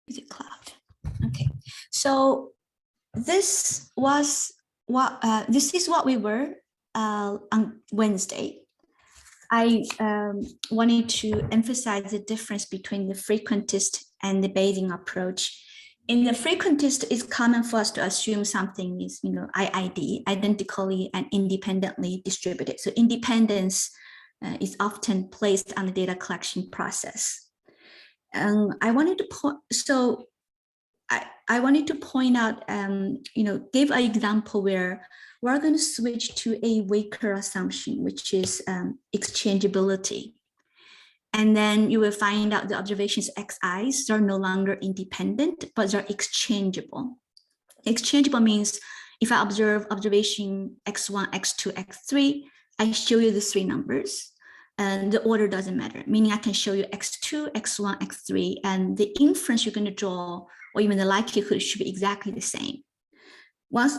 is it cloud? Okay, so this was what this is what we were on Wednesday. I wanted to emphasize the difference between the frequentist and the Bayesian approach. In the frequentist, it's common for us to assume something is, IID, identically and independently distributed. So independence is often placed on the data collection process. I wanted to point out, give an example where we're going to switch to a weaker assumption, which is exchangeability. And then you will find out the observations xi's are no longer independent, but they're exchangeable. Exchangeable means if I observe observation x1, x2, x3, I show you the three numbers. And the order doesn't matter, meaning I can show you x2, x1, x3, and the inference you're going to draw, or even the likelihood, should be exactly the same.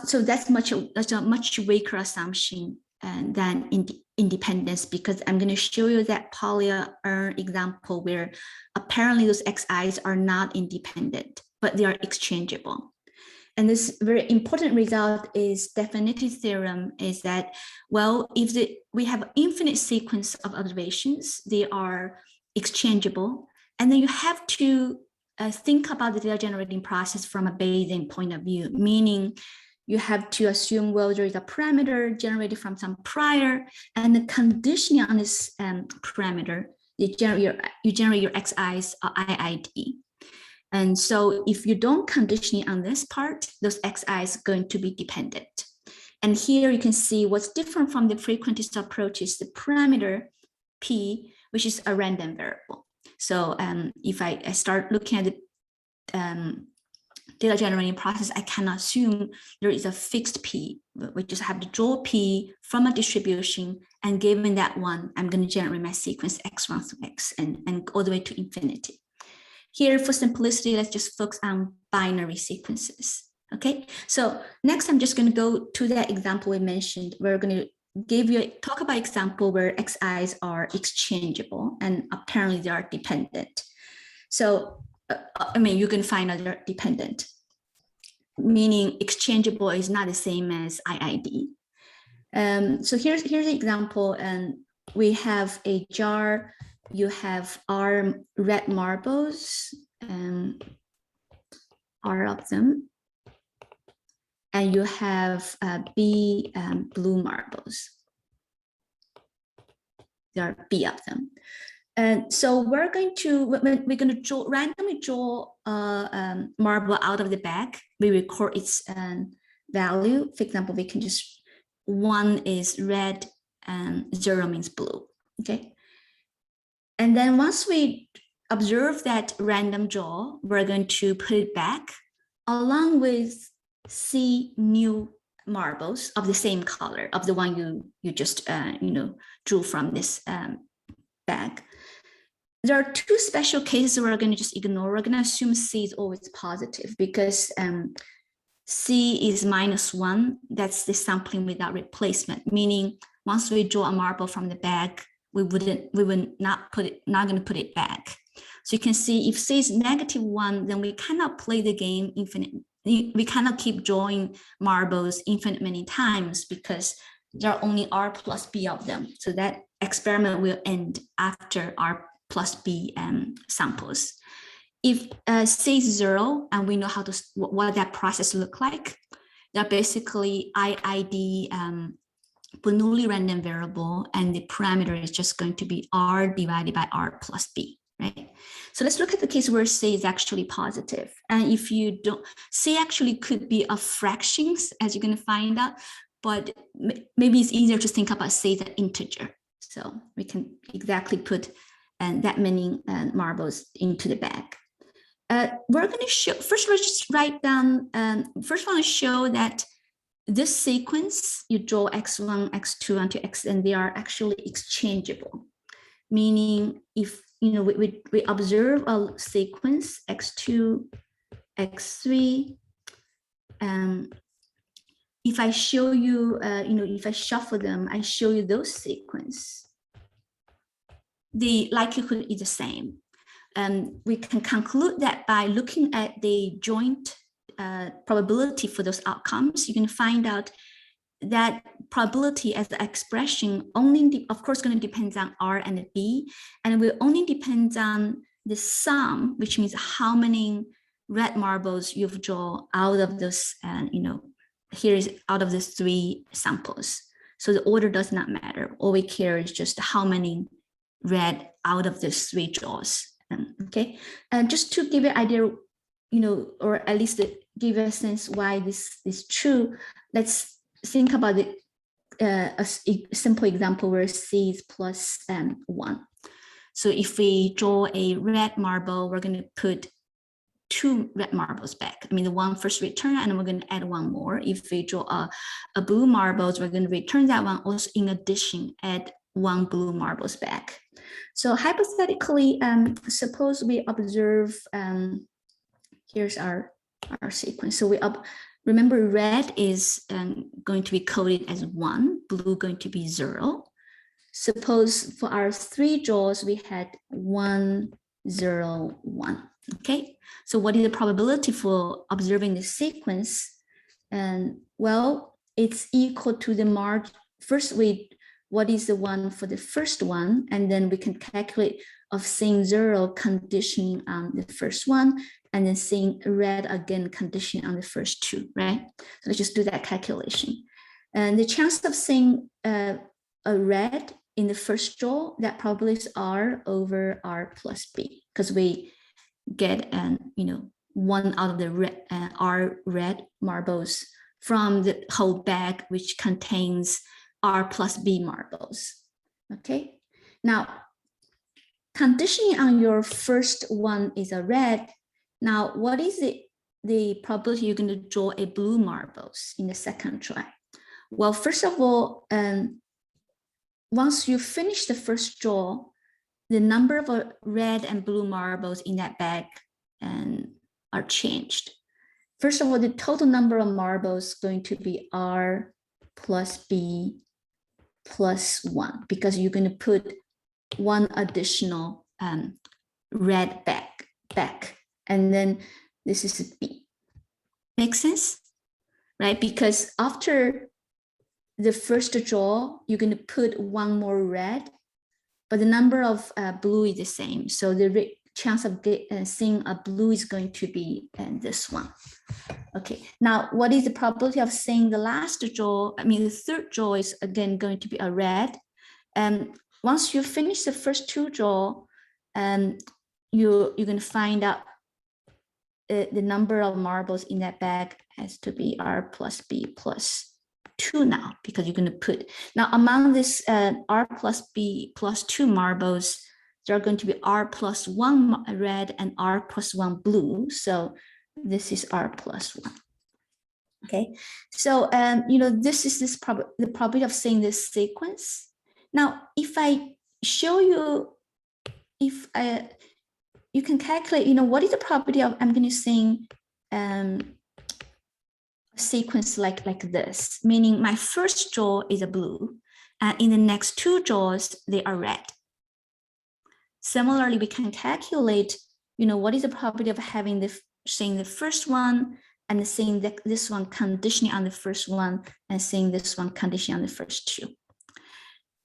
So that's a much weaker assumption than independence, because I'm going to show you that Polyam example where apparently those xi's are not independent, but they are exchangeable. And this very important result is definitive theorem is that, well, if we have an infinite sequence of observations, they are exchangeable. And then you have to think about the data generating process from a Bayesian point of view, meaning you have to assume, well, there is a parameter generated from some prior, and the conditioning on this parameter, you generate your xi's or IID. And so if you don't condition it on this part, those xi's are going to be dependent. And here you can see what's different from the frequentist approach is the parameter P, which is a random variable. So if I start looking at the data generating process, I cannot assume there is a fixed P. We just have to draw P from a distribution, and given that one, I'm going to generate my sequence x1 through x and all the way to infinity. Here, for simplicity, let's just focus on binary sequences. Okay, so next I'm just going to go to that example we mentioned. We're going to talk about example where xi's are exchangeable and apparently they are dependent. So, you can find out they're dependent, meaning exchangeable is not the same as IID. So here's an example, and we have a jar. You have R red marbles, R of them, and you have B blue marbles. There are B of them. And so we're going to randomly draw a marble out of the bag. We record its value. For example, we can just, 1 is red and 0 means blue, okay? And then once we observe that random draw, we're going to put it back along with C new marbles of the same color of the one you just drew from this bag. There are two special cases we're going to just ignore. We're going to assume C is always positive because C is -1. That's the sampling without replacement, meaning once we draw a marble from the bag, we would not going to put it back. So you can see if C is -1, then we cannot play the game infinite. We cannot keep drawing marbles infinite many times because there are only R plus B of them. So that experiment will end after R plus B samples. If C is 0 and we know what that process look like, they're basically IID Bernoulli random variable, and the parameter is just going to be R divided by R plus B, right? So let's look at the case where C is actually positive. And if you don't, C actually could be a fractions, as you're going to find out, but maybe it's easier to think about C as an integer. So we can exactly put that many marbles into the bag. We're going to show, first let's just write down, first I want to show that this sequence, you draw x1, x2 onto x, and they are actually exchangeable. Meaning if, we observe a sequence x2, x3, if I show you, if I shuffle them, I show you those sequence, the likelihood is the same. we can conclude that by looking at the joint probability for those outcomes, you can find out that probability as the expression only, of course, going to depend on R and B, and it will only depend on the sum, which means how many red marbles you've drawn out of this, here is out of these 3 samples. So the order does not matter. All we care is just how many red out of these 3 draws. Okay, and just to give you an idea, or at least give you a sense why this is true, let's think about a simple example where C is plus 1. So if we draw a red marble, we're going to put 2 red marbles back. I mean, the one first return, and we're going to add 1 more. If we draw a blue marbles, we're going to return that one. Also, in addition, add 1 blue marbles back. So hypothetically, suppose we observe, here's our sequence. So remember, red is going to be coded as 1, blue going to be 0. Suppose for our 3 draws, we had 1, 0, 1. Okay, so what is the probability for observing the sequence? And well, it's equal to the margin. First, what is the one for the first one? And then we can calculate of seeing 0 conditioning on the first one, and then seeing red again conditioning on the first 2, right? So let's just do that calculation. And the chance of seeing a red in the first draw, that probably is R over R plus B, because we get 1 out of the red, R red marbles from the whole bag, which contains R plus B marbles. Okay, now conditioning on your first one is a red. Now, what is the probability you're going to draw a blue marbles in the second try? Well, first of all, once you finish the first draw, the number of red and blue marbles in that bag are changed. First of all, the total number of marbles is going to be R plus B plus 1, because you're going to put 1 additional red back, and then this is B. Make sense? Right? Because after the first draw, you're going to put 1 more red, but the number of blue is the same. So the chance of seeing a blue is going to be this one. Okay, now what is the probability of seeing the last draw? I mean, the third draw is again going to be a red. And once you finish the first 2 draw, you're going to find out the number of marbles in that bag has to be R plus B plus 2 now, because you're going to put, now among this R plus B plus 2 marbles, there are going to be R plus 1 red and R plus 1 blue. So this is R plus 1. Okay, so this is the probability of seeing this sequence. Now, if I show you, you can calculate, what is the probability of I'm going to seeing a sequence like this, meaning my first draw is a blue, and in the next 2 draws they are red. Similarly, we can calculate, what is the probability of having seeing the first one and seeing this one conditioning on the first one, and seeing this one conditioning on the first 2.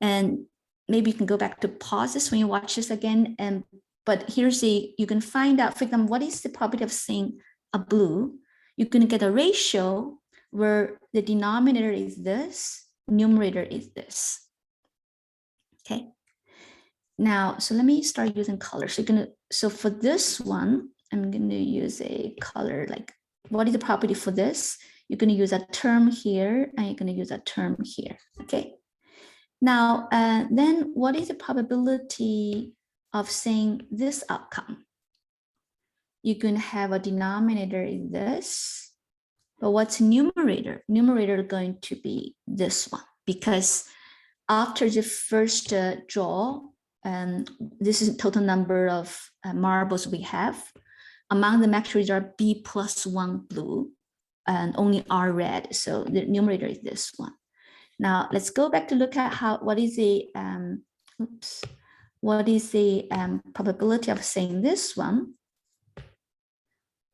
And maybe you can go back to pause this when you watch this again. But you can find out, for example, what is the probability of seeing a blue? You're going to get a ratio where the denominator is this, numerator is this. Okay. Now, so let me start using colors. So for this one, I'm going to use a color like, what is the probability for this? You're going to use a term here, and you're going to use a term here. Okay. Now, then what is the probability of seeing this outcome? You're going to have a denominator in this, but what's numerator? Numerator is going to be this one, because after the first draw, this is the total number of marbles we have. Among them, actually, there are B plus 1 blue and only R red. So the numerator is this one. Now let's go back to look at what is the what is the probability of saying this one?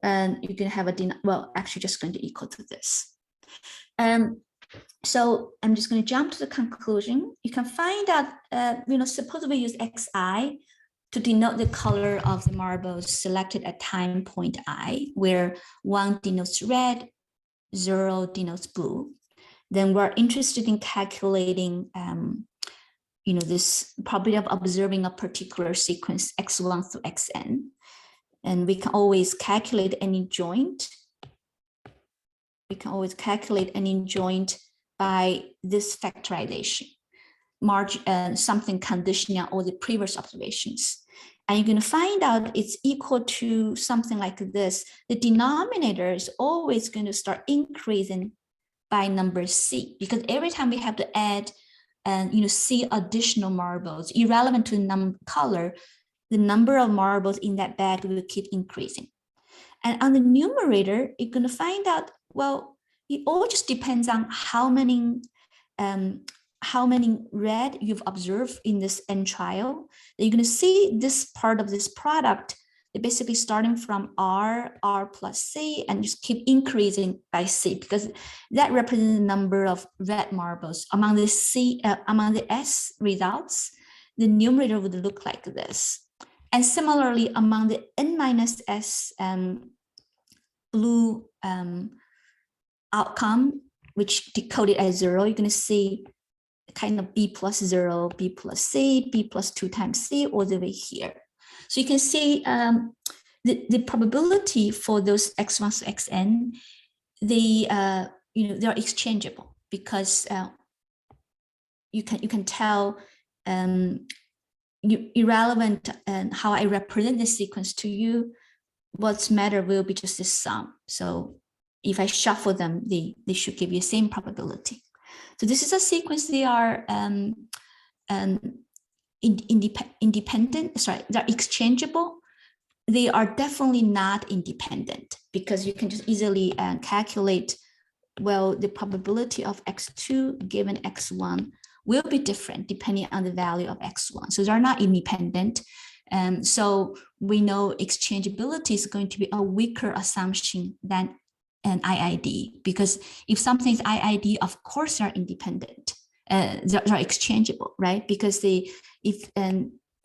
And you can have well, actually just going to equal to this. So I'm just going to jump to the conclusion. You can find out, suppose we use xi to denote the color of the marbles selected at time point I, where 1 denotes red, 0 denotes blue. Then we're interested in calculating, this probability of observing a particular sequence x1 through xn. And we can always calculate any joint. We can always calculate any joint by this factorization, something conditioning on all the previous observations. And you're going to find out it's equal to something like this. The denominator is always going to start increasing by number c, because every time we have to add c additional marbles, irrelevant to the color, the number of marbles in that bag will keep increasing. And on the numerator, you're going to find out, well, it all just depends on how many red you've observed in this n trial. You're going to see this part of this product, they're basically starting from R plus C, and just keep increasing by C, because that represents the number of red marbles. Among the S results, the numerator would look like this. And similarly, among the n minus S blue outcome, which decoded as 0, you're going to see kind of B plus 0, B plus C, B plus 2 times C, all the way here. So you can see the probability for those x1 to xn, they are exchangeable, because you can tell irrelevant and how I represent the sequence to you, what's matter will be just the sum. So if I shuffle them, they should give you the same probability. So this is a sequence. They are independent. Sorry, they're exchangeable. They are definitely not independent, because you can just easily calculate, well, the probability of x2 given x1 will be different depending on the value of x1. So they're not independent. So we know exchangeability is going to be a weaker assumption than an IID, because if something is IID, of course they're independent. They're exchangeable, right? Because if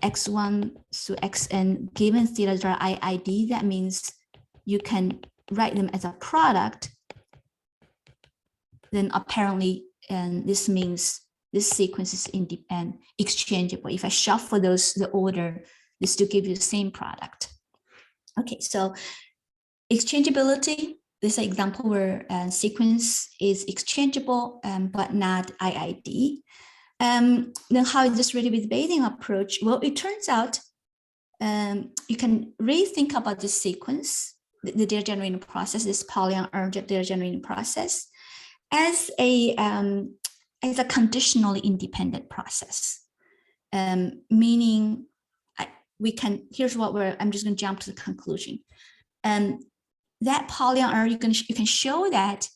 x1 to xn given theta are IID, that means you can write them as a product. Then apparently, this means this sequence is exchangeable. If I shuffle the order, this still give you the same product. Okay, so exchangeability. This is an example where a sequence is exchangeable, but not IID. Then how is this really with Bayesian approach? Well, it turns out you can rethink about this sequence, the data generating process, this Polyam data generating process, as a conditionally independent process, meaning here's what I'm just going to jump to the conclusion. That Polyam you can show that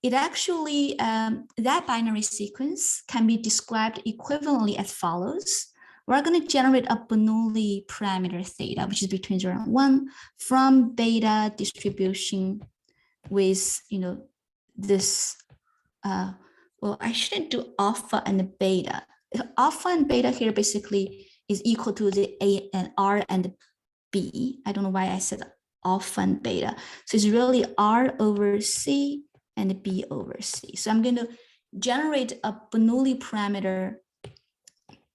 it actually, that binary sequence can be described equivalently as follows. We're going to generate a Bernoulli parameter theta, which is between 0 and 1, from beta distribution with, this, well, I shouldn't do alpha and beta. Alpha and beta here basically is equal to the A and R and B. I don't know why I said alpha and beta. So it's really R over C and B over C. So I'm going to generate a Bernoulli parameter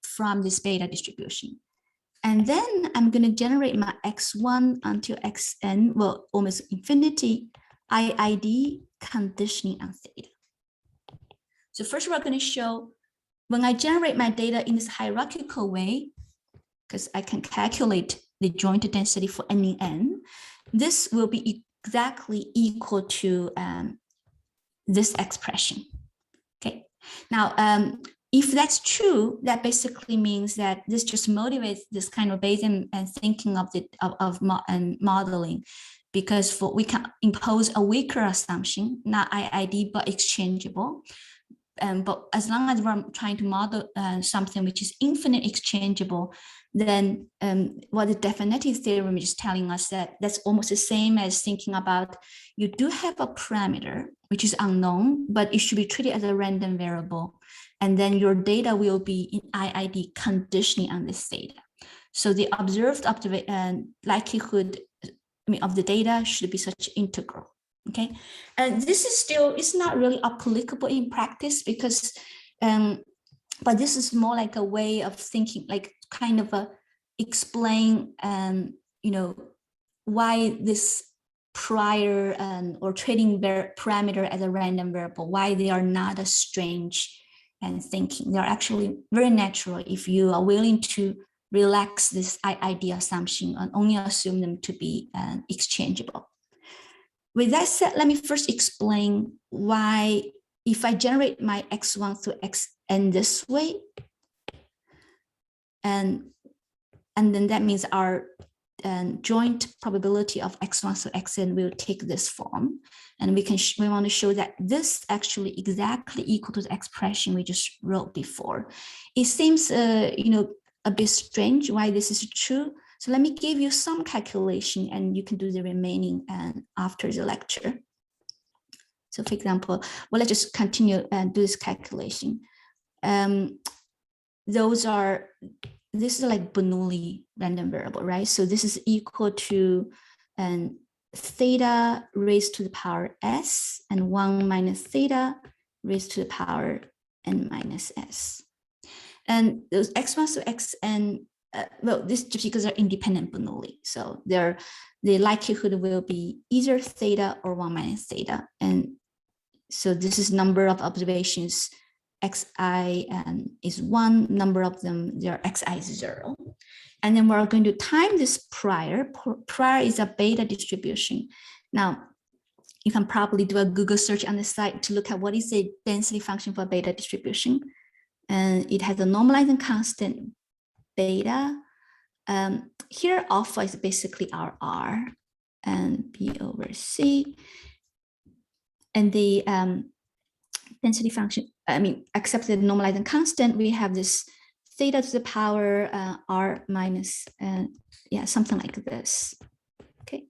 from this beta distribution. And then I'm going to generate my x1 until xn, well, almost infinity, IID conditioning on theta. So first we're going to show when I generate my data in this hierarchical way, because I can calculate the joint density for any n, this will be exactly equal to this expression. Okay. Now, if that's true, that basically means that this just motivates this kind of Bayesian thinking of modeling, because we can impose a weaker assumption, not IID, but exchangeable. but as long as we're trying to model something which is infinite exchangeable, then what the definitive theorem is telling us that's almost the same as thinking about you do have a parameter which is unknown, but it should be treated as a random variable. And then your data will be in IID conditioning on this data. So the observed likelihood of the data should be such integral. Okay, and this is still, it's not really applicable in practice because, but this is more like a way of thinking, like kind of explain, why this prior or trading parameter as a random variable, why they are not as strange and thinking. They're actually very natural if you are willing to relax this IID assumption and only assume them to be exchangeable. With that said, let me first explain why, if I generate my x1 through xn this way, and then that means our joint probability of x1 through xn will take this form, and we want to show that this actually exactly equal to the expression we just wrote before. It seems a bit strange why this is true. So let me give you some calculation and you can do the remaining after the lecture. So for example, well, let's just continue and do this calculation. This is like Bernoulli random variable, right? So this is equal to theta raised to the power s and 1 minus theta raised to the power n minus s. And those x1 to xn, well, this just because they're independent Bernoulli. So the likelihood will be either theta or 1 minus theta. And so this is number of observations, xi is 1, number of them, their xi is 0. And then we're going to time this prior. Prior is a beta distribution. Now, you can probably do a Google search on the site to look at what is the density function for beta distribution. And it has a normalizing constant beta. Here alpha is basically our R and B over C. And the density function, except the normalizing constant, we have this theta to the power R minus, something like this, okay?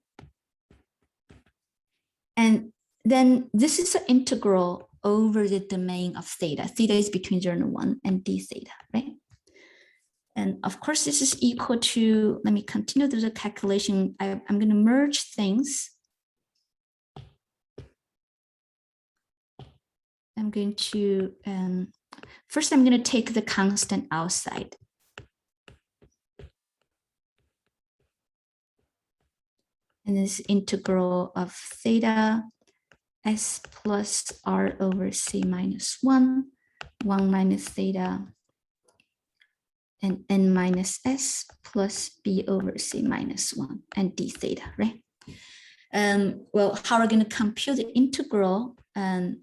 And then this is an integral over the domain of theta. Theta is between 0 and 1 and d theta, right? And of course, this is equal to, let me continue the calculation. I'm going to merge things. I'm going to, first I'm going to take the constant outside. And this integral of theta s plus r over c minus 1 minus theta, and n minus s plus b over c minus 1 and d theta, right? Well, how are we going to compute the integral and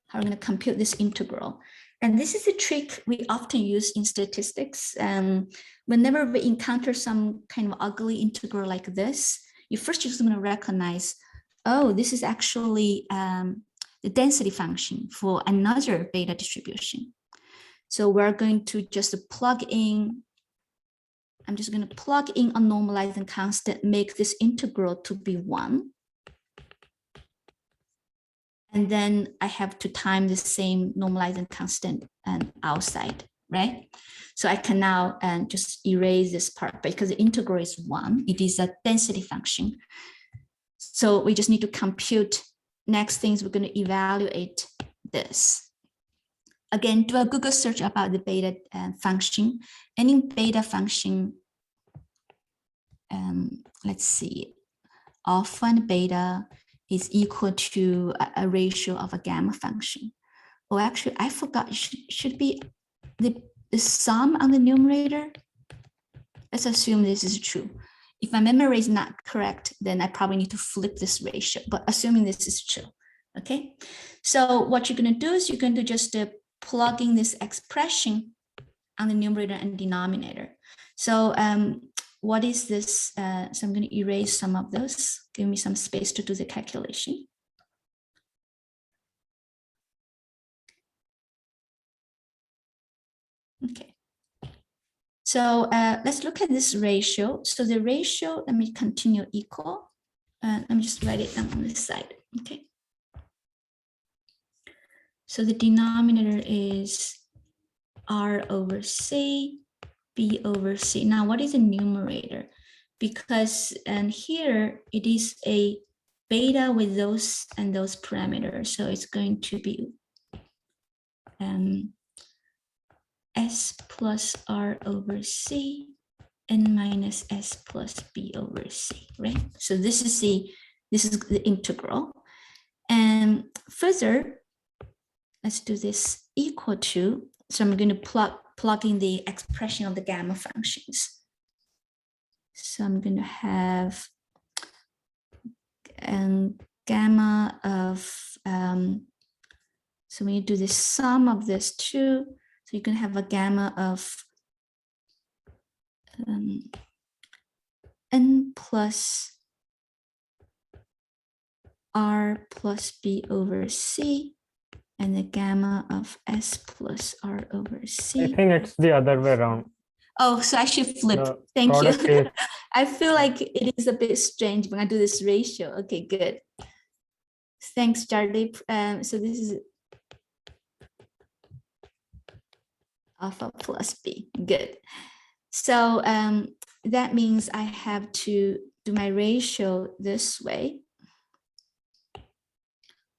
how are we going to compute this integral? And this is a trick we often use in statistics. Whenever we encounter some kind of ugly integral like this, you first just want to recognize, oh, this is actually the density function for another beta distribution. So we're going to just plug in, I'm just going to plug in a normalizing constant, make this integral to be 1. And then I have to time the same normalizing constant outside, right? So I can now just erase this part because the integral is 1. It is a density function. So we just need to compute. Next things, we're going to evaluate this. Again, do a Google search about the beta function. Any beta function, let's see, alpha and beta is equal to a ratio of a gamma function. Oh, actually, I forgot, should be the sum on the numerator. Let's assume this is true. If my memory is not correct, then I probably need to flip this ratio, but assuming this is true, okay? So what you're gonna do is you're going to just plug in this expression on the numerator and denominator. So what is this? So I'm going to erase some of those. Give me some space to do the calculation. Okay. So let's look at this ratio. So the ratio, let me continue equal. Let me just write it down on this side. Okay. So the denominator is R over C, B over C. Now, what is the numerator? Because here it is a beta with those and those parameters. So it's going to be S plus R over C n minus S plus B over C, right? So this is the integral. And further, let's do this equal to, so I'm going to plug in the expression of the gamma functions. So I'm going to have gamma of, so when you do the sum of this two, so you can have a gamma of n plus R plus B over C, and the gamma of S plus R over C. I think it's the other way around. Oh, so I should flip. Thank you. Is... I feel like it is a bit strange when I do this ratio. Okay, good. Thanks, Charlie. So this is alpha plus B. Good. So that means I have to do my ratio this way.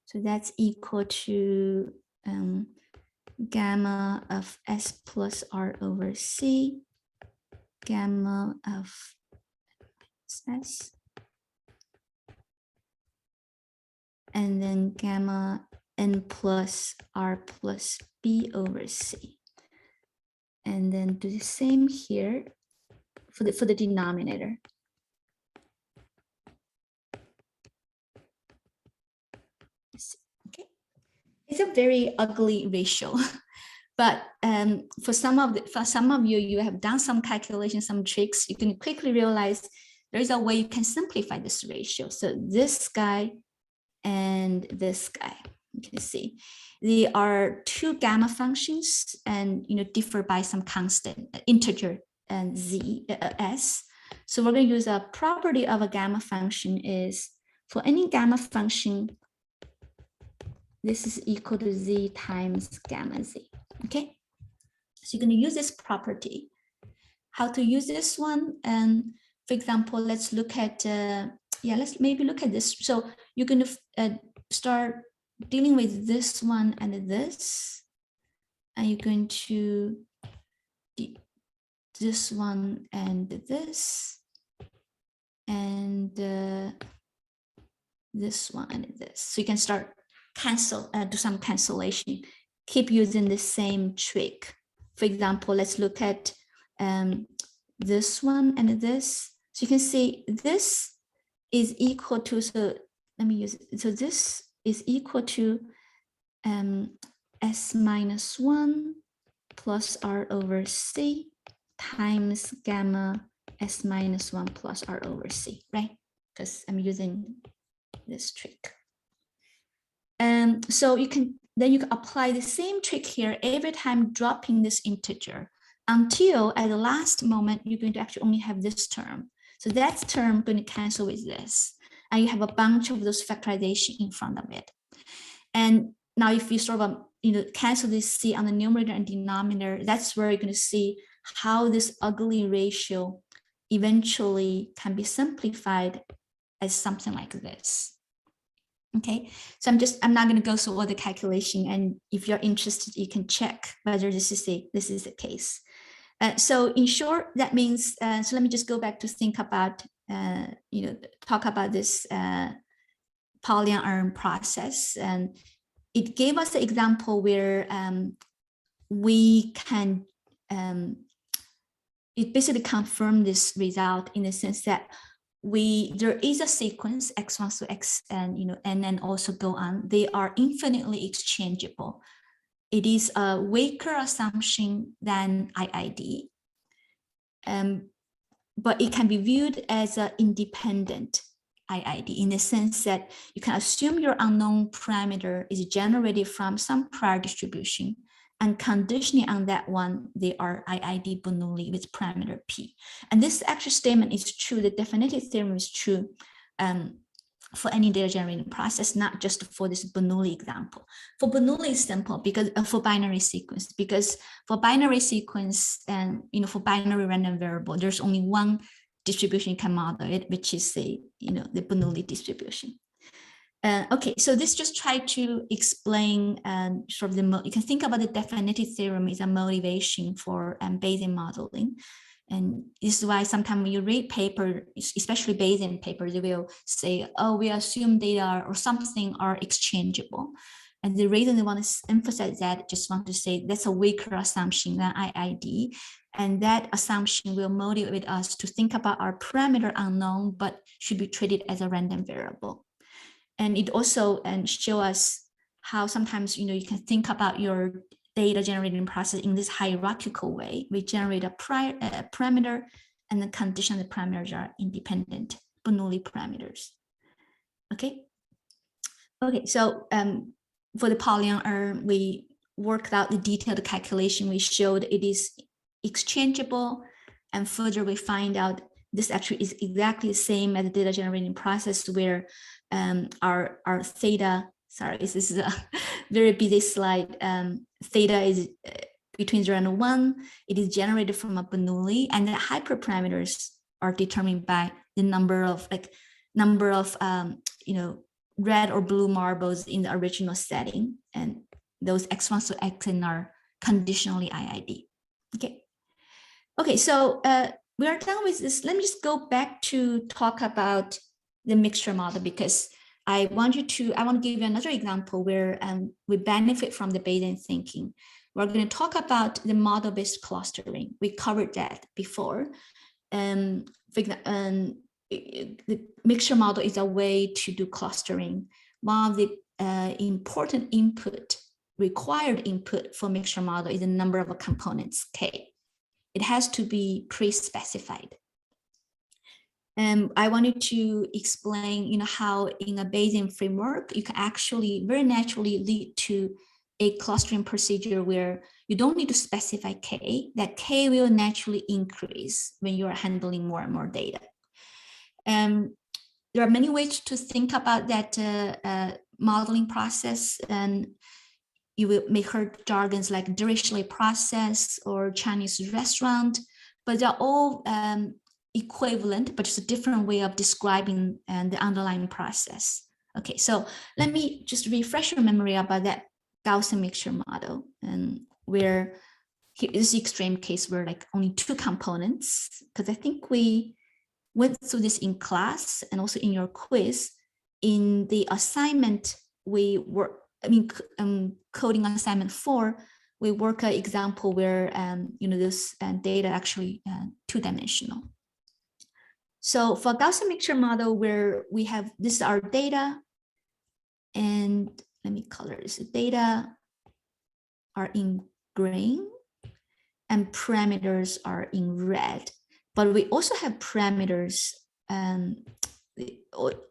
So that's equal to gamma of S plus R over C, gamma of S, and then gamma n plus R plus B over C. And then do the same here for the denominator. Okay, it's a very ugly ratio, but for some of you, you have done some calculations, some tricks. You can quickly realize there is a way you can simplify this ratio. So this guy and this guy, you can see they are two gamma functions, and differ by some constant integer and s. So we're going to use a property of a gamma function is for any gamma function, this is equal to z times gamma z. Okay, so you're going to use this property. How to use this one? And for example, let's look at let's maybe look at this. So you're going to start dealing with this one and this, and you're going to this one and this, and this one and this. So you can start do some cancellation. Keep using the same trick. For example, let's look at this one and this. So you can see this is equal to, so let me use it. So this is equal to S minus 1 plus R over C times gamma S minus 1 plus R over C, right? Because I'm using this trick. So you can apply the same trick here every time dropping this integer until at the last moment, you're going to actually only have this term. So that term going to cancel with this. And you have a bunch of those factorization in front of it. And now if you sort of, cancel this C on the numerator and denominator, that's where you're going to see how this ugly ratio eventually can be simplified as something like this. Okay, so I'm not going to go through all the calculation, and if you're interested, you can check whether this is the case. So in short, that means, so let me just go back to think about, talk about this Polyam process. And it gave us an example where we can, it basically confirmed this result in the sense that there is a sequence x1 to x and and then also go on. They are infinitely exchangeable. It is a weaker assumption than IID, but it can be viewed as an independent IID in the sense that you can assume your unknown parameter is generated from some prior distribution, and conditioning on that one, they are IID Bernoulli with parameter P. And this actual statement is true. The definitive theorem is true for any data generating process, not just for this Bernoulli example. For Bernoulli is simple because for binary sequence, because for binary sequence and for binary random variable, there's only one distribution you can model it, which is the Bernoulli distribution. Okay, so this just try to explain sort of you can think about the definitive theorem is a motivation for Bayesian modeling. And this is why sometimes when you read paper, especially Bayesian paper, they will say, oh, we assume data or something are exchangeable. And the reason they want to emphasize that, just want to say that's a weaker assumption than IID. And that assumption will motivate us to think about our parameter unknown, but should be treated as a random variable. And it also show us how sometimes, you can think about your data generating process in this hierarchical way. We generate a parameter and the condition the parameters are independent Bernoulli parameters. Okay. Okay, so for the Polyam, we worked out the detailed calculation. We showed it is exchangeable, and further we find out this actually is exactly the same as the data generating process where our theta, sorry, this is a very busy slide. Theta is between 0 and 1. It is generated from a Bernoulli, and the hyperparameters are determined by the number of red or blue marbles in the original setting, and those x1 to xn are conditionally IID. Okay, so we are done with this. Let me just go back to talk about the mixture model, because I want to give you another example where we benefit from the Bayesian thinking. We're going to talk about the model-based clustering. We covered that before. The mixture model is a way to do clustering. One of the important required input for mixture model is the number of components, K. It has to be pre-specified. I wanted to explain, how in a Bayesian framework, you can actually very naturally lead to a clustering procedure where you don't need to specify K, that K will naturally increase when you are handling more and more data. There are many ways to think about that modeling process, and you may heard jargons like Dirichlet process or Chinese restaurant, but they're all equivalent, but it's a different way of describing the underlying process. Okay, so let me just refresh your memory about that Gaussian mixture model, and where here is the extreme case where like only 2 components, because I think we went through this in class and also in your quiz. In the assignment, coding assignment 4, we work an example where this data actually 2-dimensional. So for Gaussian mixture model, where we have this is our data, and let me color this. The data are in green and parameters are in red, but we also have parameters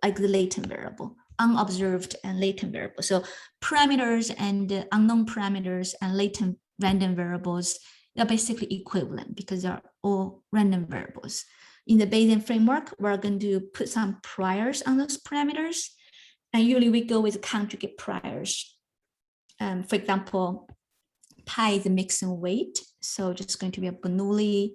like the latent variable, unobserved and latent variable. So parameters and unknown parameters and latent random variables are basically equivalent because they're all random variables. In the Bayesian framework, we're going to put some priors on those parameters, and usually we go with conjugate priors. For example, pi is the mixing weight, so just going to be a Bernoulli,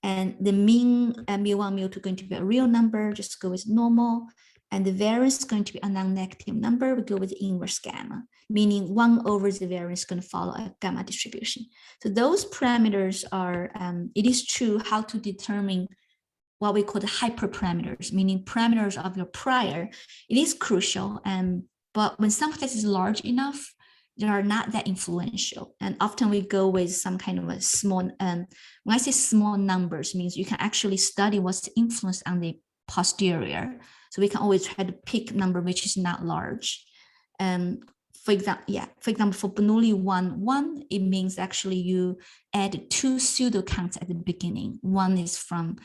and the mean mu1, mu2 going to be a real number, just go with normal, and the variance is going to be a non-negative number, we go with inverse gamma, meaning 1 over the variance is going to follow a gamma distribution. So those parameters are, it is true how to determine what we call the hyperparameters, meaning parameters of your prior. It is crucial, but when some test is large enough, they are not that influential. And often we go with some kind of a small, when I say small numbers, means you can actually study what's the influence on the posterior. So we can always try to pick a number which is not large. For example, for Bernoulli 1, it means actually you add 2 pseudo counts at the beginning. One is from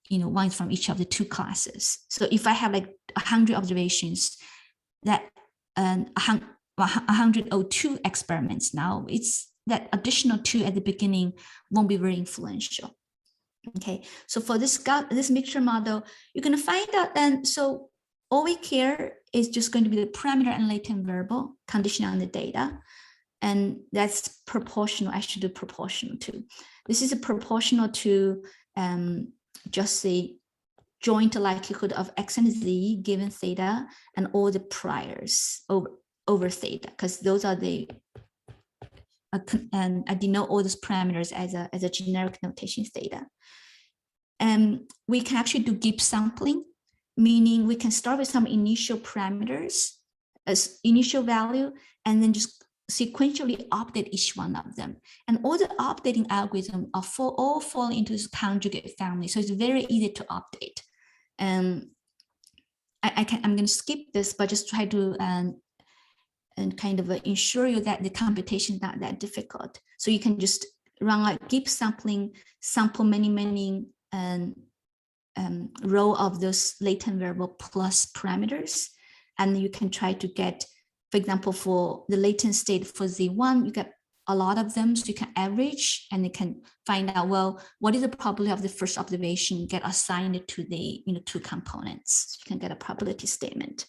each of the 2 classes. So if I have like 100 observations, that 102 experiments now, it's that additional 2 at the beginning won't be very influential. Okay, so for this mixture model, you're going to find out then, so all we care is just going to be the parameter and latent variable conditional on the data. And that's proportional. I should do proportional too. This is a proportional to just the joint likelihood of X and Z given theta and all the priors over theta, because those are the and I denote all those parameters as a generic notation theta. And we can actually do Gibbs sampling, meaning we can start with some initial parameters as initial value, and then just sequentially update each one of them. And all the updating algorithms are all fall into this conjugate family. So it's very easy to update. And I'm going to skip this, but just try to and kind of ensure you that the computation is not that difficult. So you can just run like Gibbs sampling, sample many row of those latent variable plus parameters. And you can try to get, for example, for the latent state for Z1, you get a lot of them, so you can average and you can find out, well, what is the probability of the first observation get assigned to the 2 components. So you can get a probability statement.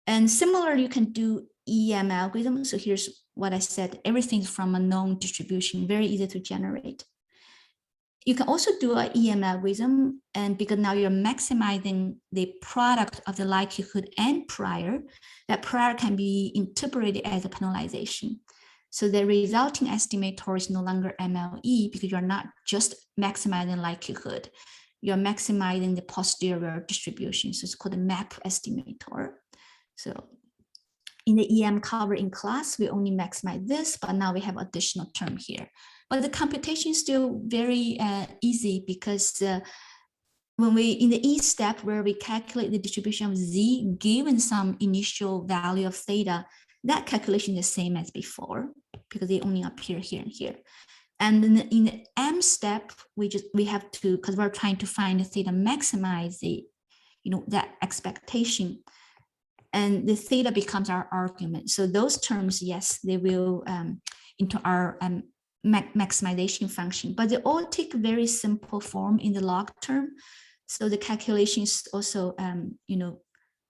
And similarly, you can do EM algorithm. So here's what I said, everything's from a known distribution, very easy to generate. You can also do an EM algorithm, and because now you're maximizing the product of the likelihood and prior, that prior can be interpreted as a penalization. So the resulting estimator is no longer MLE because you're not just maximizing likelihood, you're maximizing the posterior distribution. So it's called a map estimator. So in the EM cover in class, we only maximize this, but now we have additional term here. But the computation is still very easy because when we, in the E step where we calculate the distribution of Z given some initial value of theta, that calculation is the same as before because they only appear here and here. And then in the M step, we have to, because we're trying to find the theta maximize the, that expectation. And the theta becomes our argument. So those terms, yes, they will into our maximization function, but they all take very simple form in the log term. So the calculation is also,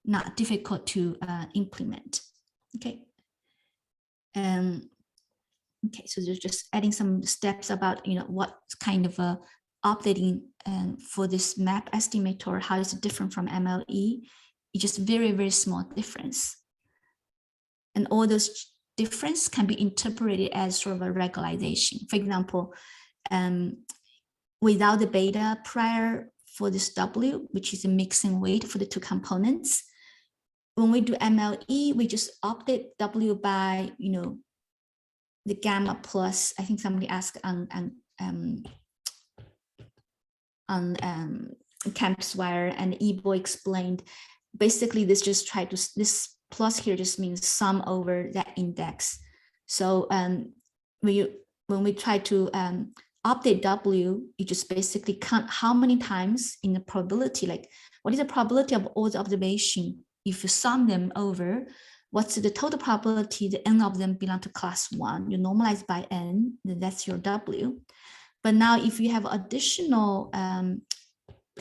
not difficult to implement. Okay. Okay, so there's just adding some steps about, what kind of updating for this map estimator, how is it different from MLE? It's just very, very small difference. And all those difference can be interpreted as sort of a regularization. For example, without the beta prior for this W, which is a mixing weight for the 2 components, when we do MLE, we just update W by, the gamma plus, I think somebody asked on campus wire, and Ebo explained, basically this just tried to, this plus here just means sum over that index. So when we try to update W, you just basically count how many times in the probability, like what is the probability of all the observation? If you sum them over, what's the total probability the n of them belong to class 1? You normalize by n, then that's your W. But now if you have additional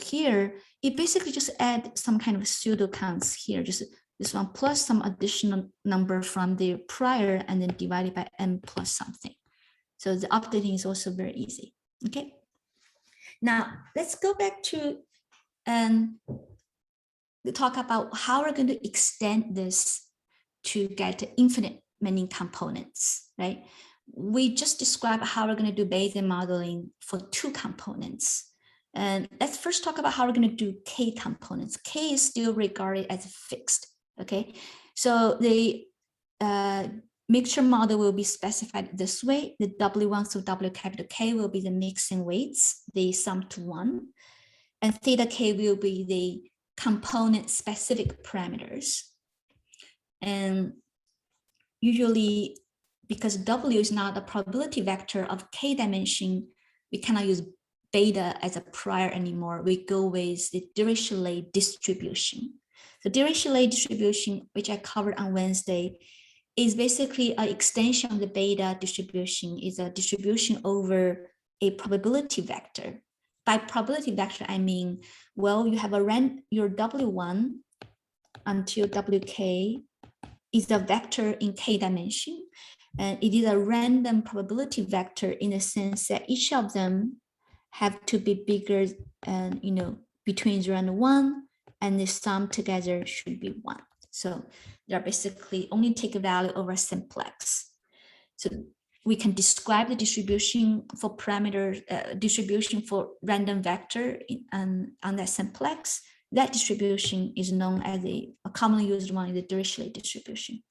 here, it basically just add some kind of pseudo counts here, just this one plus some additional number from the prior and then divided by n plus something. So the updating is also very easy. Okay. Now let's go back to talk about how we're going to extend this to get infinite many components, right? We just described how we're going to do Bayesian modeling for 2 components. And let's first talk about how we're going to do K components. K is still regarded as fixed, okay? So the mixture model will be specified this way. The W1 through W capital K will be the mixing weights, they sum to 1. And theta K will be the component specific parameters. And usually, because W is not a probability vector of K dimension, we cannot use beta as a prior anymore. We go with the Dirichlet distribution. The Dirichlet distribution, which I covered on Wednesday, is basically an extension of the beta distribution, is a distribution over a probability vector. By probability vector, I mean, well, you have your W1 until WK is a vector in K dimension. And it is a random probability vector in the sense that each of them have to be bigger and, between 0 and 1, and the sum together should be 1. So they're basically only take a value over simplex. So we can describe the distribution for parameters, distribution for random vector on that simplex. That distribution is known as a commonly used one is the Dirichlet distribution.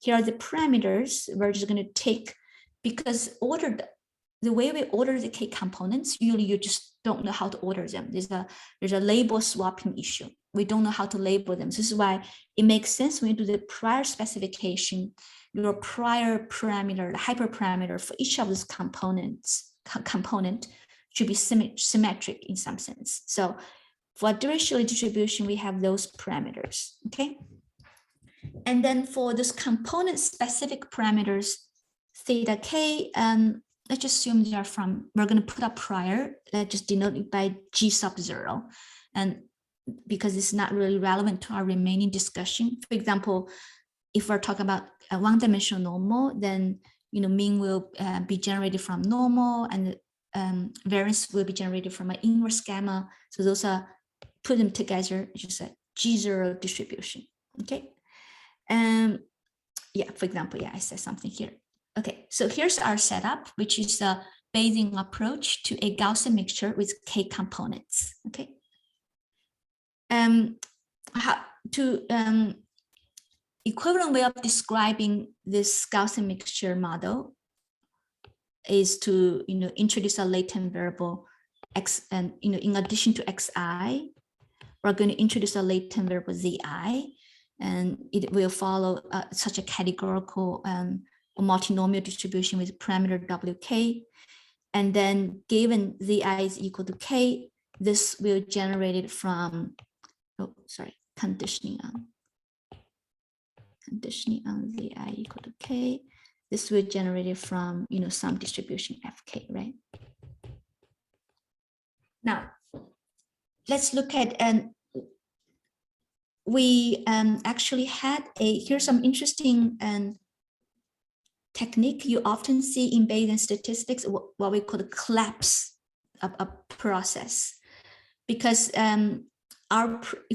Here are the parameters. We're just going to take, because the way we order the K components, usually you just don't know how to order them. There's a label swapping issue. We don't know how to label them. So this is why it makes sense when you do the prior specification, your prior parameter, the hyperparameter for each of these component should be symmetric in some sense. So for a Dirichlet distribution, we have those parameters, okay? And then for this component specific parameters, theta K, let's just assume they are we're going to put up prior, let's just denote it by G sub 0. And because it's not really relevant to our remaining discussion. For example, if we're talking about a one-dimensional normal, then mean will be generated from normal, and variance will be generated from an inverse gamma. So those are, put them together, just a G0 distribution. Okay. Yeah, for example, yeah, I said something here. Okay, so here's our setup, which is a Bayesian approach to a Gaussian mixture with K components. Okay. Equivalent way of describing this Gaussian mixture model is to introduce a latent variable x, and in addition to xi, we're going to introduce a latent variable zi, and it will follow such a categorical multinomial distribution with parameter wk, and then given zi is equal to k, this will generate it from conditioning on zi equal to k. This will generate it from some distribution fk, right? Now let's look at, and we actually had here's some interesting technique you often see in Bayesian statistics, what we call the collapse of a process, because you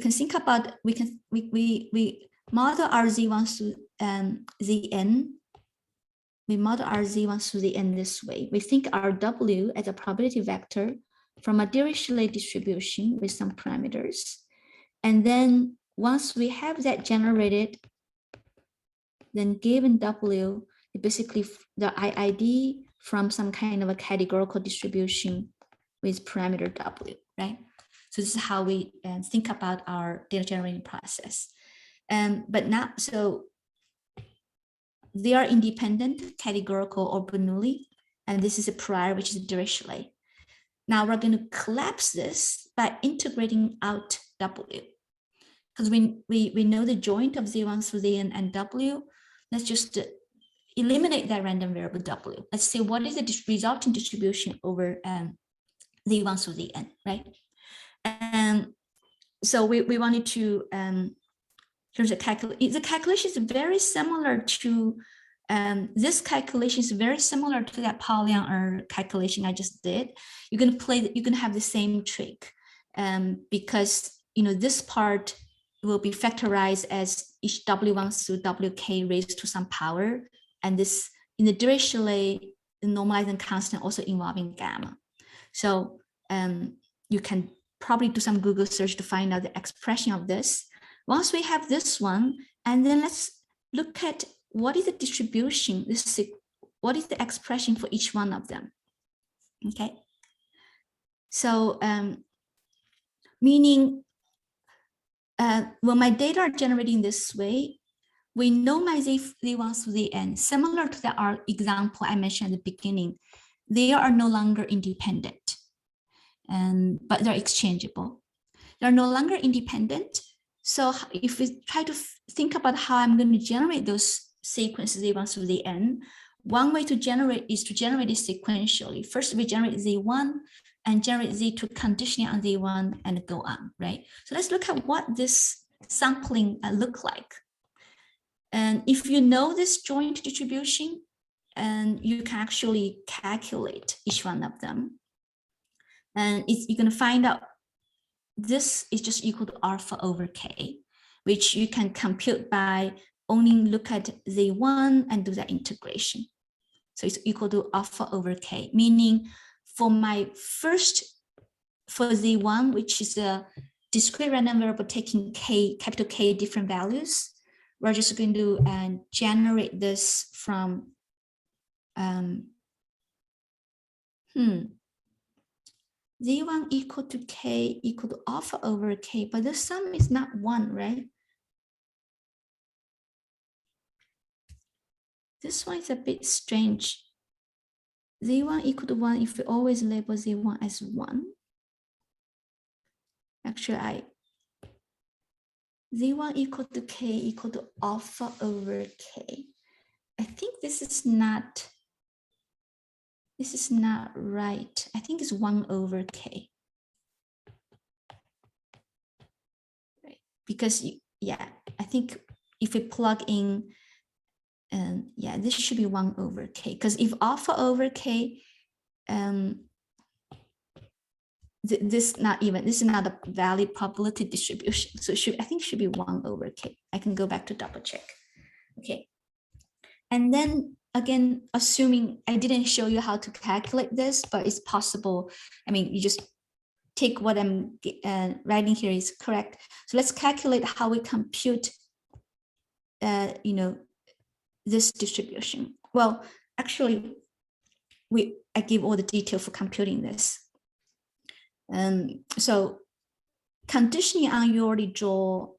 can think about, we model our z1 to zn. We model our z1 to zn this way. We think our w as a probability vector from a Dirichlet distribution with some parameters, and then once we have that generated, then given w, basically the IID from some kind of a categorical distribution with parameter w, right? So this is how we think about our data generating process. But now, so they are independent, categorical, or Bernoulli, and this is a prior, which is Dirichlet. Now we're going to collapse this by integrating out w, because we know the joint of z1 through zn and w. Let's just eliminate that random variable w. Let's say what is the resulting distribution over z1 through zn, right? And so we wanted to, here's a calculation. The calculation is very similar to, this calculation is very similar to that Polyam calculation I just did. You can have the same trick, because this part will be factorized as each w1 through wk raised to some power, and this in the Dirichlet, the normalizing constant also involving gamma. So you can probably do some Google search to find out the expression of this. Once we have this one, and then let's look at what is the distribution, what is the expression for each one of them, okay? So meaning when my data are generating this way, we know my z1 through zn, similar to our example I mentioned at the beginning, they are no longer independent, but they're exchangeable. They're no longer independent. So if we try to think about how I'm going to generate those sequence Z1 through the N. One way to generate is to generate it sequentially. First, we generate Z1 and generate Z2 conditioning on Z1 and go on, right? So let's look at what this sampling look like. And if you know this joint distribution, and you can actually calculate each one of them. And you're going to find out this is just equal to alpha over K, which you can compute by only look at Z1 and do that integration. So it's equal to alpha over K, meaning for Z1, which is a discrete random variable taking K, capital K different values, we're just going to generate this from Z1 equal to K equal to alpha over K, but the sum is not 1, right? This one is a bit strange. Z1 equal to 1 if we always label Z1 as 1. Actually, Z1 equal to K equal to alpha over K. I think this is not right. I think it's 1 over K. Right. Because, yeah, I think if we plug in, yeah, this should be 1 over K. Because if alpha over K, this is not a valid probability distribution. So I think it should be 1 over K. I can go back to double check. Okay. And then again, assuming I didn't show you how to calculate this, but it's possible. I mean, you just take what I'm writing here is correct. So let's calculate how we compute, this distribution. Well, actually, I give all the detail for computing this. So conditioning on you already draw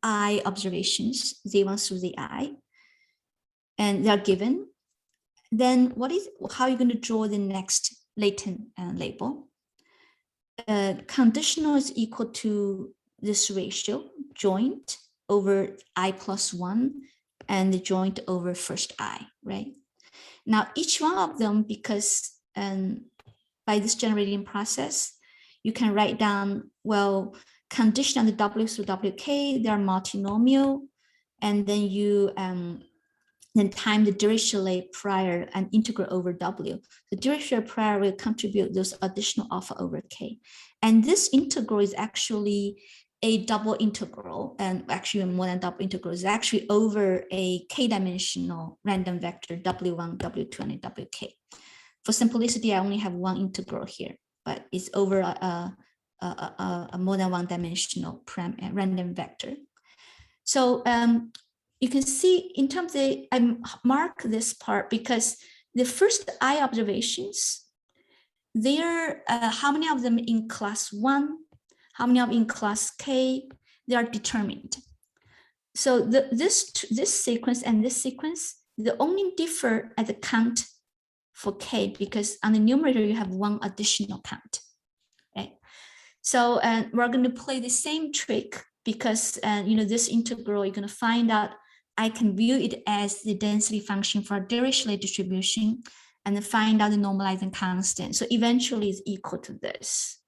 I observations, Z1 through ZI, and they're given. Then how are you going to draw the next latent label? Conditional is equal to this ratio, joint over I plus 1, and the joint over first I, right? Now, each one of them, because by this generating process, you can write down, well, condition on the W through WK, they're multinomial, and then you then time the Dirichlet prior and integral over W. The Dirichlet prior will contribute those additional alpha over K. And this integral is actually a double integral, and actually more than double integral, is actually over a K-dimensional random vector W1, W2, and WK. For simplicity, I only have one integral here, but it's over a more than one dimensional random vector. So you can see in terms of, I mark this part because the first I observations, they're how many of them in class 1, how many of them in class K, they are determined. So this sequence and this sequence, they only differ at the count for K, because on the numerator you have one additional count. Okay, so we're going to play the same trick because this integral, you're going to find out I can view it as the density function for a Dirichlet distribution and then find out the normalizing constant. So eventually it's equal to this.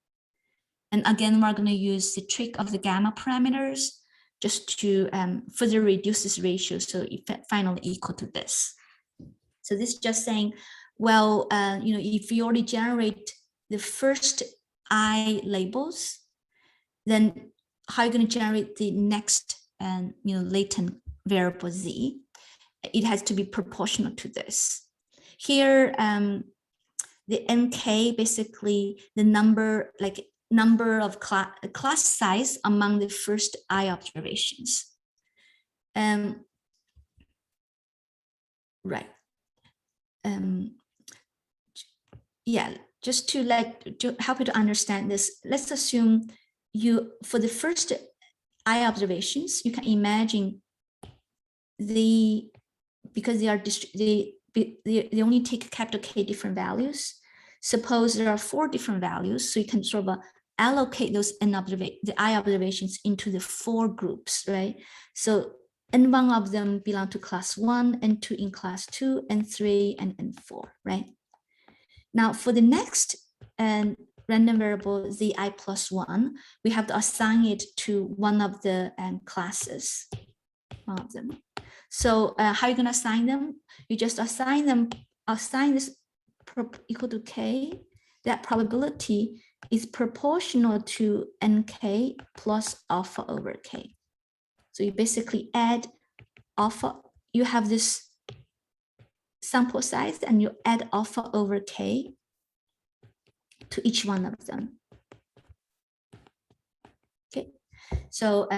And again, we're going to use the trick of the gamma parameters just to further reduce this ratio, so it finally equal to this. So this is just saying, well, if you already generate the first I labels, then how are you going to generate the next latent variable Z? It has to be proportional to this. Here, the NK, basically the number of class size among the first I observations. Right. Yeah, just to help you to understand this, let's assume for the first I observations, you can imagine because they only take capital K different values. Suppose there are 4 different values, so you can sort of allocate those the I observations into the 4 groups, right? So and one of them belong to class 1, and 2 in class 2, and 3, and N4, right? Now for the next random variable zi plus 1, we have to assign it to one of the classes, one of them. So how are you going to assign them? You just assign this equal to k. That probability is proportional to nk plus alpha over k. So you basically add alpha, you have this sample size and you add alpha over k to each one of them. Okay, so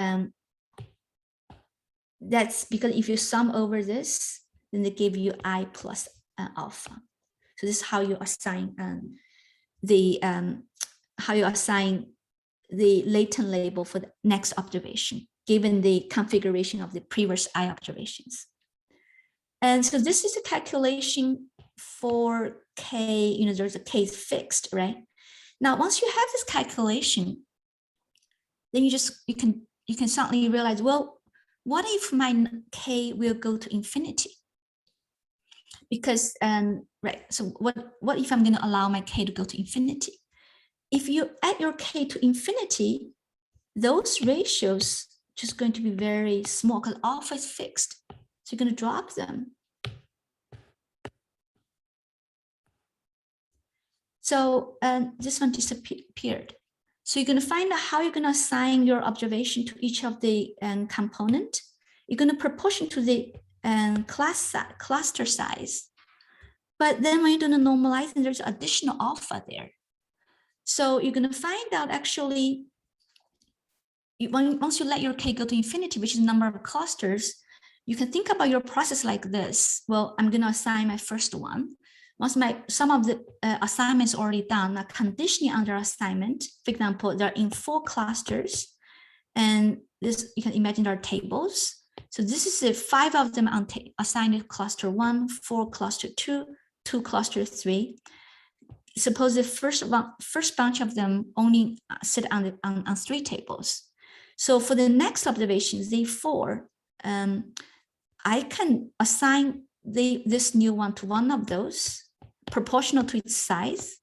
that's because if you sum over this, then they give you I plus alpha. So this is how you assign the latent label for the next observation, given the configuration of the previous I observations. And so this is a calculation for k, there's a k is fixed, right? Now, once you have this calculation, then you can suddenly realize, well, what if my k will go to infinity? Because, right, so what if I'm going to allow my k to go to infinity? If you add your k to infinity, those ratios just going to be very small because alpha is fixed. So you're going to drop them. So this one disappeared. So you're going to find out how you're going to assign your observation to each of the component. You're going to proportion to the cluster size. But then when you're doing a normalizing, there's additional alpha there. So you're going to find out actually, once you let your k go to infinity, which is the number of clusters, you can think about your process like this. Well, I'm going to assign my first one. Once some of the assignments already done, now conditioning under assignment, for example, they're in 4 clusters, and this you can imagine there are tables. So this is 5 of them assigned to cluster 1, 4 cluster 2, 2 cluster 3. Suppose the first bunch of them only sit on 3 tables. So for the next observation, Z4, I can assign this new one to one of those, proportional to its size,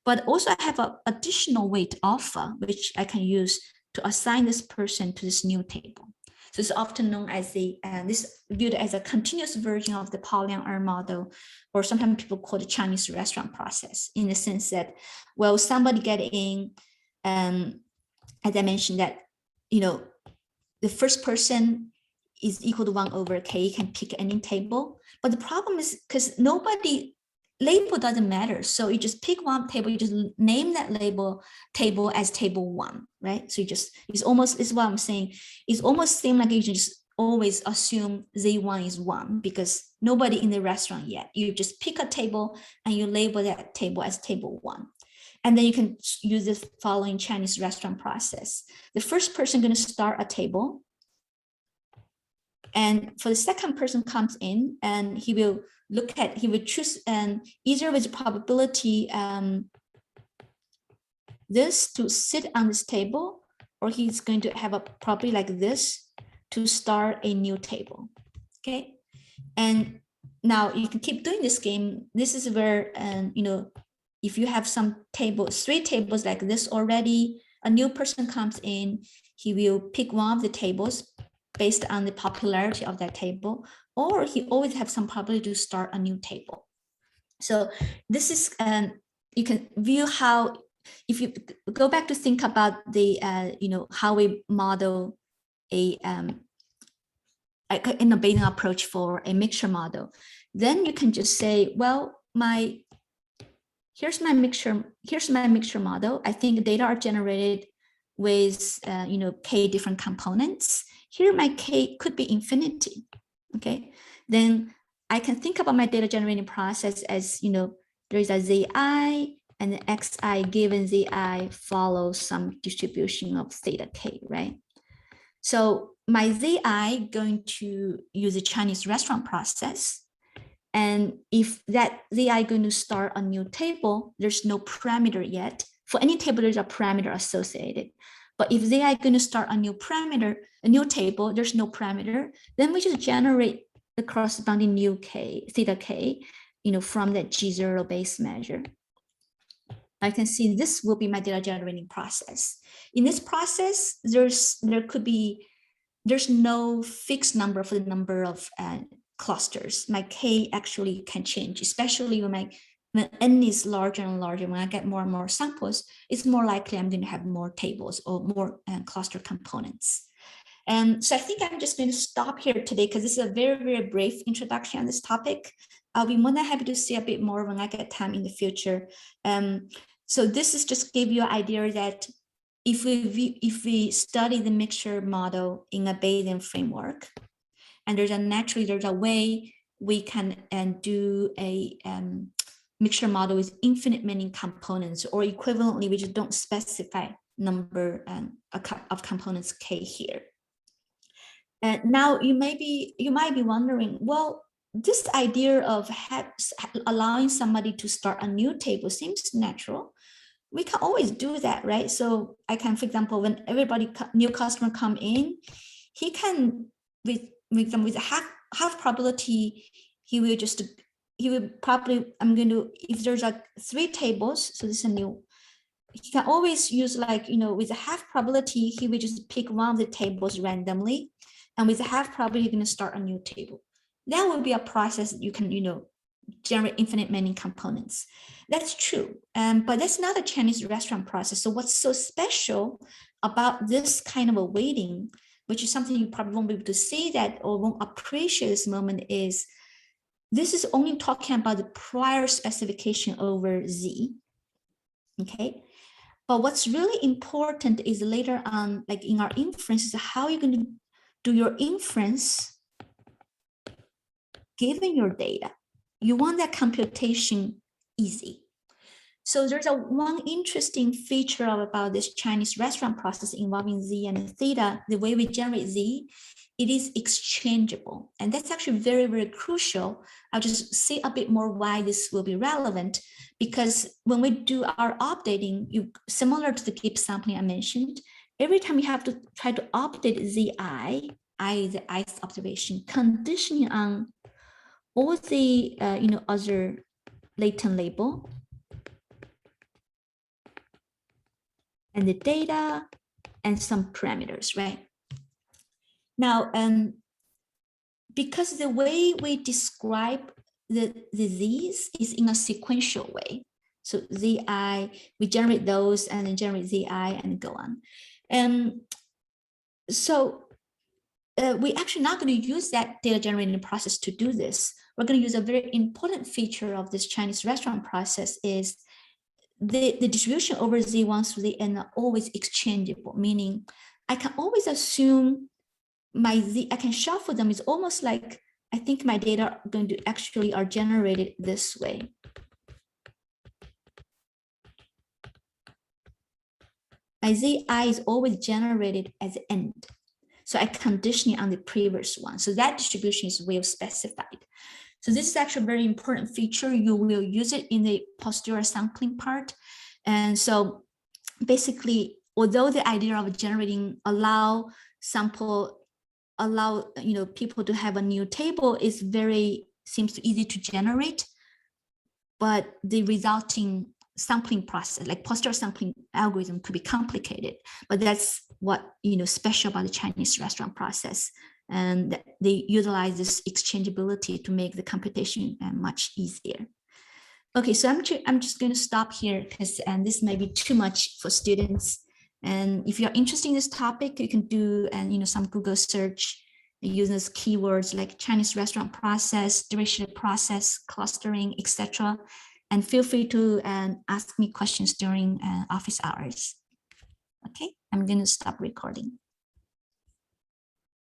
but also I have an additional weight alpha, which I can use to assign this person to this new table. So it's often known as this viewed as a continuous version of the Polyam R model, or sometimes people call it the Chinese restaurant process, in the sense that, well, somebody get in, as I mentioned that, the first person is equal to 1 over k, you can pick any table. But the problem is because label doesn't matter. So you just pick one table, you just name that table as table 1, right? So this is what I'm saying. It's almost seem like you just always assume Z1 is 1 because nobody in the restaurant yet. You just pick a table and you label that table as table 1. And then you can use this following Chinese restaurant process. The first person going to start a table. And for the second person comes in and he will choose either with probability this to sit on this table, or he's going to have a probability like this to start a new table. Okay. And now you can keep doing this game. This is where, if you have some 3 tables like this already, a new person comes in, he will pick one of the tables based on the popularity of that table, or he always have some probability to start a new table. So this is, you can view how, if you go back to think about the, how we model in a Bayesian approach for a mixture model, then you can just say, well, here's my mixture model. I think data are generated with, k different components. Here, my k could be infinity. Okay, then I can think about my data generating process as, there is a zi and the xi given zi follows some distribution of theta k, right? So my zi going to use a Chinese restaurant process. And if that zi going to start a new table, there's no parameter yet. For any table, there's a parameter associated. But if they are going to start a new parameter, a new table, there's no parameter, then we just generate the corresponding new k, theta k, from that G0 base measure. I can see this will be my data generating process. In this process, there's no fixed number for the number of clusters. My k actually can change, especially when n is larger and larger. When I get more and more samples, it's more likely I'm going to have more tables or more cluster components. And so I think I'm just going to stop here today because this is a very, very brief introduction on this topic. I'll be more than happy to see a bit more when I get time in the future. So this is just give you an idea that if we study the mixture model in a Bayesian framework, and there's a way we can do a mixture model with infinite many components, or equivalently, we just don't specify number of components k here. And now you might be wondering, well, this idea of allowing somebody to start a new table seems natural. We can always do that, right? So I can, for example, when new customer come in, he can with half probability, he will probably, if there's like 3 tables, so this is a new, he can always use with a half probability, he will just pick one of the tables randomly, and with a half probability, you're going to start a new table. That will be a process that you can, generate infinite many components. That's true, but that's not a Chinese restaurant process. So what's so special about this kind of a weighting, which is something you probably won't be able to see that or won't appreciate this moment, is this is only talking about the prior specification over Z, okay? But what's really important is later on, like in our inference, is how you're going to do your inference given your data. You want that computation easy. So there's one interesting feature about this Chinese restaurant process involving Z and theta. The way we generate Z, it is exchangeable. And that's actually very, very crucial. I'll just say a bit more why this will be relevant, because when we do our updating, similar to the Gibbs sampling I mentioned, every time you have to try to update Zi, I is the ith observation, conditioning on all the other latent label and the data and some parameters, right? Now, because the way we describe the Z's is in a sequential way. So Zi, we generate those and then generate Zi and go on. And so we're actually not going to use that data generating process to do this. We're going to use a very important feature of this Chinese restaurant process is the distribution over Z1 through the N are always exchangeable, meaning I can always assume my Z, I can shuffle them. It's almost like I think my data are going to actually are generated this way. My Zi is always generated as the end. So I condition it on the previous one. So that distribution is well specified. So this is actually a very important feature. You will use it in the posterior sampling part. And so basically, although the idea of generating allow people to have a new table is seems easy to generate, but the resulting sampling process, like posterior sampling algorithm, could be complicated. But that's what special about the Chinese restaurant process, and they utilize this exchangeability to make the computation much easier. Okay, so I'm just going to stop here because this may be too much for students. And if you're interested in this topic, you can do some Google search using those keywords like Chinese restaurant process, Dirichlet process, clustering, etc. And feel free to ask me questions during office hours. Okay, I'm going to stop recording.